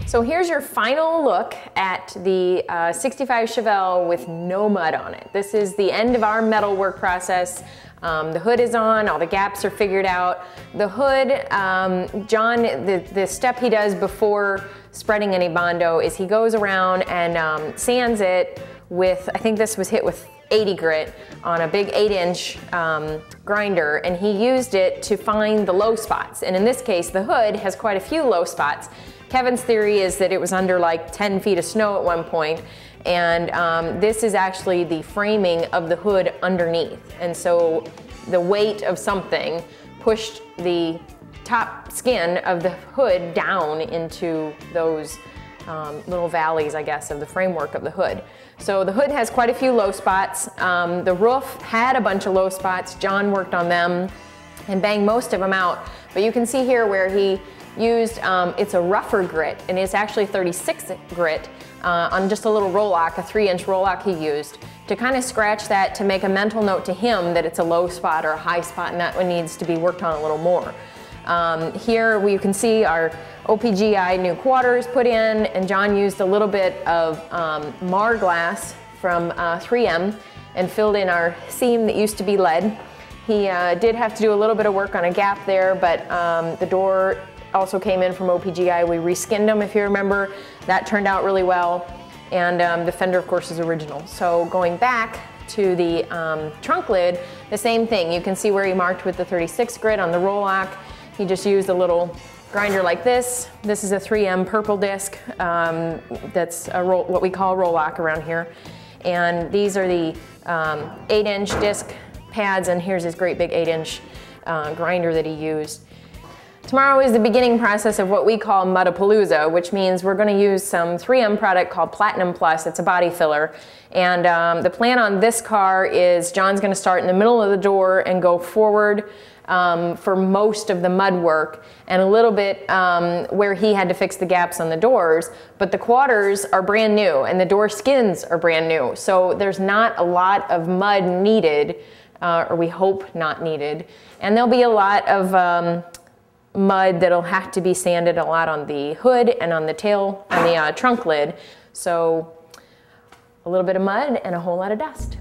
So here's your final look at the 65 Chevelle with no mud on it. This is the end of our metalwork process. The hood is on, all the gaps are figured out. The hood, John, the step he does before spreading any Bondo is he goes around and sands it with, I think this was hit with 80 grit on a big 8-inch grinder, and he used it to find the low spots. And in this case, the hood has quite a few low spots. Kevin's theory is that it was under like 10 feet of snow at one point, and this is actually the framing of the hood underneath. And so the weight of something pushed the top skin of the hood down into those little valleys, I guess, of the framework of the hood. So the hood has quite a few low spots. The roof had a bunch of low spots. John worked on them and banged most of them out. But you can see here where he used, it's a rougher grit, and it's actually 36 grit on just a little roll lock, a 3-inch roll lock he used, to kind of scratch that to make a mental note to him that it's a low spot or a high spot, and that one needs to be worked on a little more. Here you can see our OPGI new quarters put in, and John used a little bit of Mar glass from 3M and filled in our seam that used to be lead. He did have to do a little bit of work on a gap there, but the door also came in from OPGI. We reskinned them, if you remember. That turned out really well. And the fender, of course, is original. So going back to the trunk lid, the same thing. You can see where he marked with the 36 grit on the roll lock. He just used a little grinder like this. This is a 3M purple disc. That's a what we call a roll lock around here. And these are the 8-inch disc pads, and here's his great big 8-inch grinder that he used. Tomorrow is the beginning process of what we call Mudapalooza, which means we're going to use some 3M product called Platinum Plus. It's a body filler. And the plan on this car is John's going to start in the middle of the door and go forward for most of the mud work, and a little bit where he had to fix the gaps on the doors. But the quarters are brand new and the door skins are brand new. So there's not a lot of mud needed, or we hope not needed. And there'll be a lot of mud that'll have to be sanded a lot on the hood and on the tail, on the trunk lid. So a little bit of mud and a whole lot of dust.